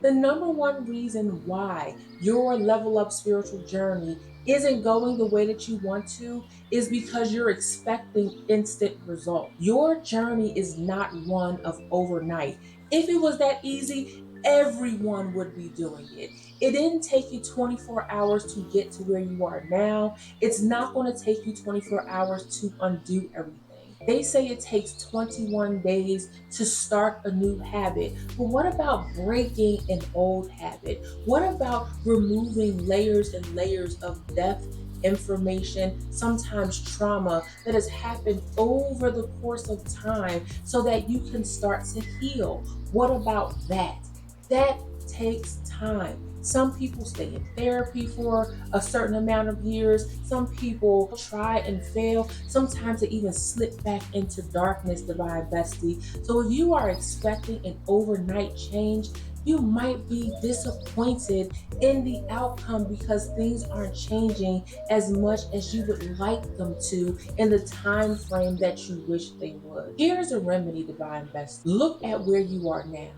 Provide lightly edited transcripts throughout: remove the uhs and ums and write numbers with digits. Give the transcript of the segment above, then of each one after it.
The number one reason why your level up spiritual journey isn't going the way that you want to is because you're expecting instant results. Your journey is not one of overnight. If it was that easy, everyone would be doing it. It didn't take you 24 hours to get to where you are now. It's not going to take you 24 hours to undo everything. They say it takes 21 days to start a new habit. But what about breaking an old habit? What about removing layers and layers of depth, information, sometimes trauma that has happened over the course of time so that you can start to heal? What about that? That takes time. Some people stay in therapy for a certain amount of years. Some people try and fail. Sometimes they even slip back into darkness, divine bestie. So if you are expecting an overnight change, you might be disappointed in the outcome because things aren't changing as much as you would like them to in the time frame that you wish they would. Here's a remedy, divine bestie. Look at where you are now.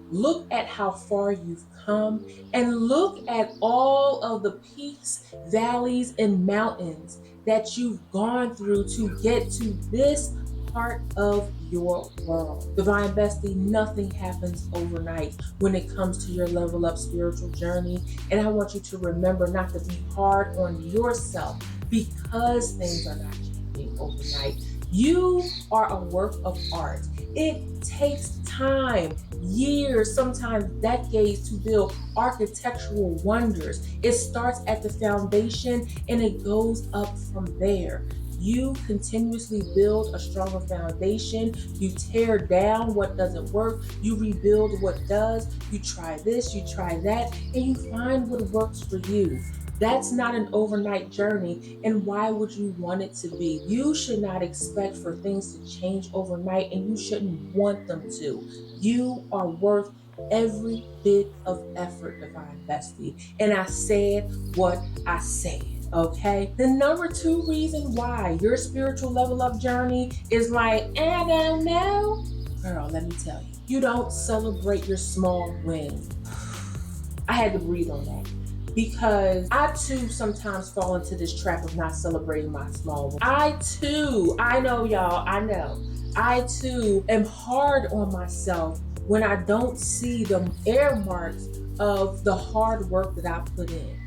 Look at how far you've come and look at all of the peaks, valleys, and mountains that you've gone through to get to this part of your world. Divine Bestie, nothing happens overnight when it comes to your level up spiritual journey. And I want you to remember not to be hard on yourself because things are not changing overnight. You are a work of art. It takes time, years, sometimes decades to build architectural wonders. It starts at the foundation and it goes up from there. You continuously build a stronger foundation. You tear down what doesn't work. You rebuild what does. You try this, you try that, and you find what works for you. That's not an overnight journey, and why would you want it to be? You should not expect for things to change overnight, and you shouldn't want them to. You are worth every bit of effort, divine bestie. And I said what I said. Okay. The number two reason why your spiritual level up journey is like, I don't know. Girl, let me tell you, you don't celebrate your small wins. I had to breathe on that because I too sometimes fall into this trap of not celebrating my small wins. I know y'all, I know. I too am hard on myself when I don't see the air marks of the hard work that I put in.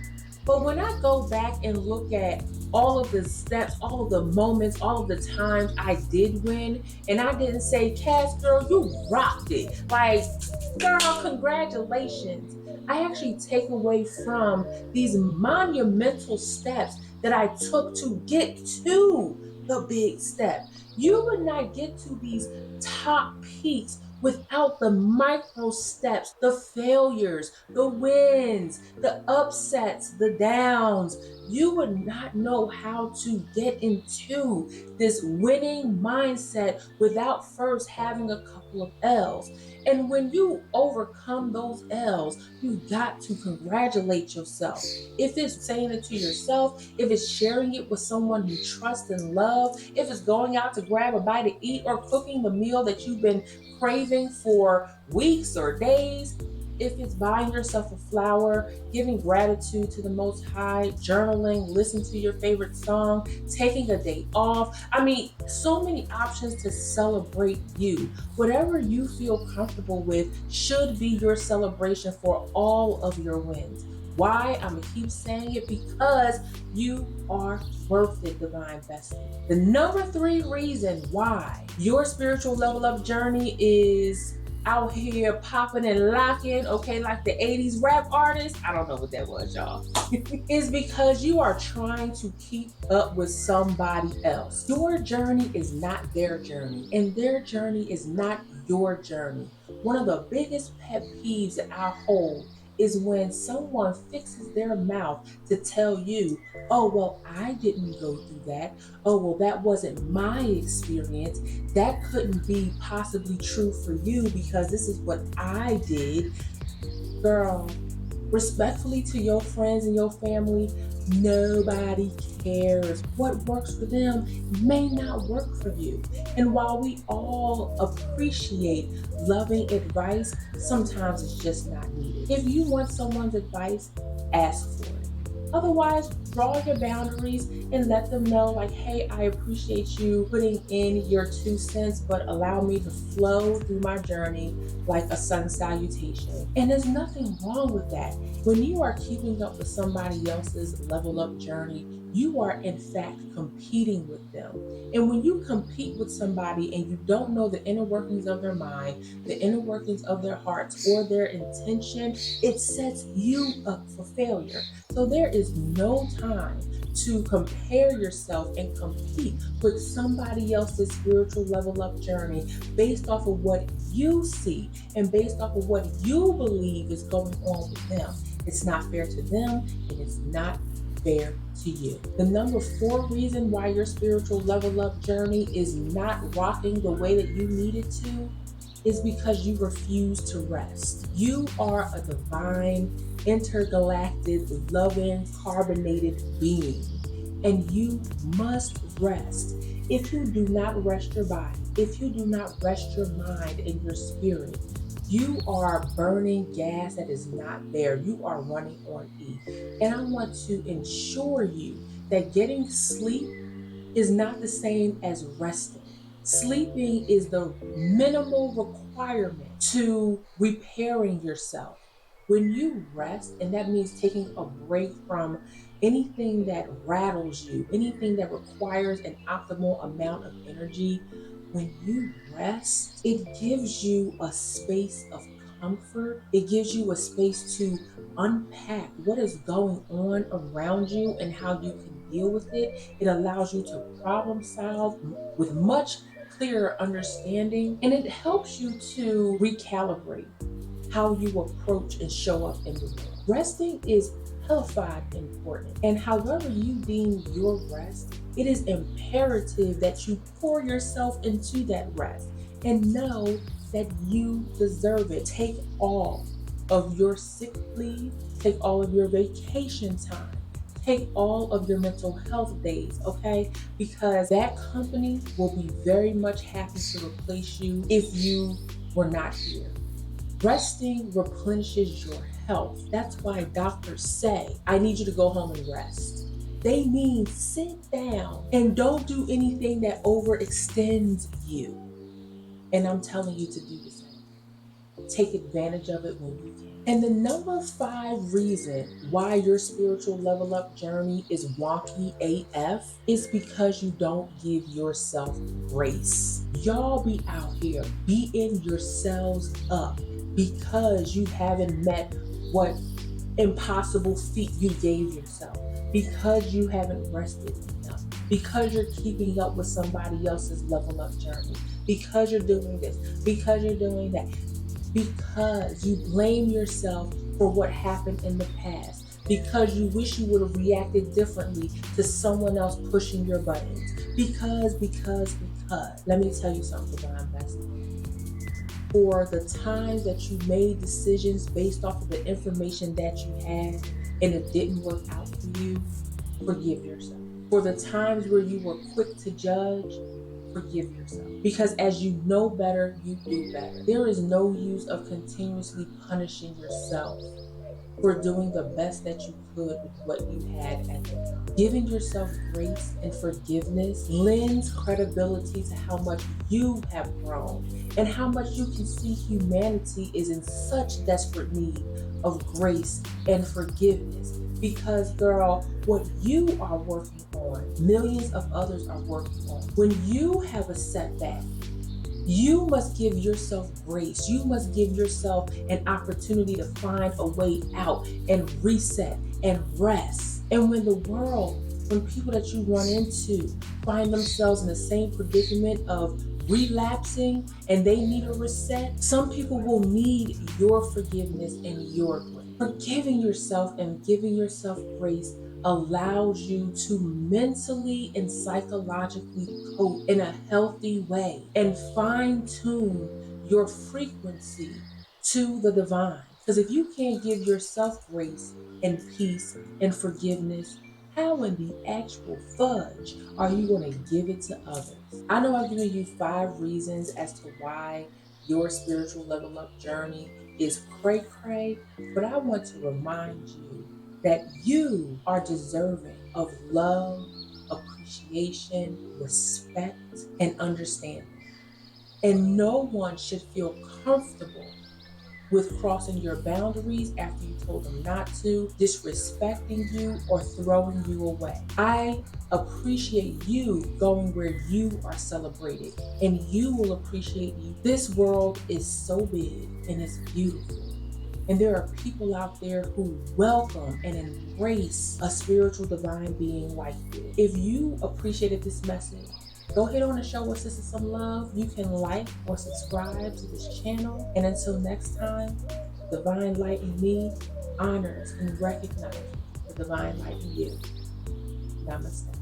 But when I go back and look at all of the steps, all of the moments, all of the times I did win, and I didn't say, Cass, girl, you rocked it. Like, girl, congratulations. I actually take away from these monumental steps that I took to get to the big step. You would not get to these top peaks without the micro steps, the failures, the wins, the upsets, the downs. You would not know how to get into this winning mindset without first having a couple of L's. And when you overcome those L's, you got to congratulate yourself. If it's saying it to yourself, if it's sharing it with someone you trust and love, if it's going out to grab a bite to eat or cooking the meal that you've been craving for weeks or days, if it's buying yourself a flower, giving gratitude to the Most High, journaling, listening to your favorite song, taking a day off. I mean, so many options to celebrate you. Whatever you feel comfortable with should be your celebration for all of your wins. Why? I'm going to keep saying it because you are worth it, divine bestie. The number three reason why your spiritual level up journey is out here popping and locking, okay, like the 80s rap artist. I don't know what that was, y'all. Is because you are trying to keep up with somebody else. Your journey is not their journey, and their journey is not your journey. One of the biggest pet peeves that I hold is when someone fixes their mouth to tell you, oh, well, I didn't go through that. Oh, well, that wasn't my experience. That couldn't be possibly true for you because this is what I did. Girl, respectfully to your friends and your family, nobody cares. What works for them may not work for you. And while we all appreciate loving advice, sometimes it's just not needed. If you want someone's advice, ask for it. Otherwise, draw your boundaries and let them know, like, hey, I appreciate you putting in your 2 cents, but allow me to flow through my journey like a sun salutation. And there's nothing wrong with that. When you are keeping up with somebody else's level up journey, you are in fact competing with them. And when you compete with somebody and you don't know the inner workings of their mind, the inner workings of their hearts, or their intention, it sets you up for failure. So there is no time to compare yourself and compete with somebody else's spiritual level up journey based off of what you see and based off of what you believe is going on with them. It's not fair to them and it's not fair to you. The number 4 reason why your spiritual level up journey is not rocking the way that you need it to is because you refuse to rest. You are a divine, intergalactic, loving, carbonated being, and you must rest. If you do not rest your body, if you do not rest your mind and your spirit, you are burning gas that is not there. You are running on E. And I want to ensure you that getting sleep is not the same as resting. Sleeping is the minimal requirement to repairing yourself. When you rest, and that means taking a break from anything that rattles you, anything that requires an optimal amount of energy, when you rest, it gives you a space of comfort. It gives you a space to unpack what is going on around you and how you can deal with it. It allows you to problem solve with much clearer understanding, and it helps you to recalibrate how you approach and show up in the world. Resting is hellified important, and however you deem your rest, it is imperative that you pour yourself into that rest and know that you deserve it. Take all of your sick leave, take all of your vacation time, take all of your mental health days, okay? Because that company will be very much happy to replace you if you were not here. Resting replenishes your health. That's why doctors say, I need you to go home and rest. They mean sit down and don't do anything that overextends you. And I'm telling you to do the same. Take advantage of it when you can. And the number 5 reason why your spiritual level up journey is wonky AF is because you don't give yourself grace. Y'all be out here beating yourselves up because you haven't met what impossible feat you gave yourself, because you haven't rested enough, because you're keeping up with somebody else's level up journey, because you're doing this, because you're doing that, because you blame yourself for what happened in the past, because you wish you would have reacted differently to someone else pushing your buttons. Because. Let me tell you something, Divine Bestie. For the times that you made decisions based off of the information that you had and it didn't work out for you, forgive yourself. For the times where you were quick to judge, forgive yourself. Because as you know better, you do better. There is no use of continuously punishing yourself for doing the best that you could with what you had at the time. Giving yourself grace and forgiveness lends credibility to how much you have grown and how much you can see humanity is in such desperate need of grace and forgiveness. Because, girl, what you are working on, millions of others are working on. When you have a setback, you must give yourself grace. You must give yourself an opportunity to find a way out and reset and rest. And when people that you run into find themselves in the same predicament of relapsing and they need a reset, some people will need your forgiveness and your grace. Forgiving yourself and giving yourself grace allows you to mentally and psychologically cope in a healthy way and fine tune your frequency to the divine. Because if you can't give yourself grace and peace and forgiveness, how in the actual fudge are you going to give it to others? I know I've given you 5 reasons as to why your spiritual level up journey is cray cray, but I want to remind you that you are deserving of love, appreciation, respect, and understanding. And no one should feel comfortable with crossing your boundaries after you told them not to, disrespecting you, or throwing you away. I appreciate you going where you are celebrated, and you will appreciate you. This world is so big and it's beautiful. And there are people out there who welcome and embrace a spiritual divine being like you. If you appreciated this message, go ahead on and show us sister some love. You can like or subscribe to this channel. And until next time, the divine light in me honors and recognizes the divine light in you. Namaste.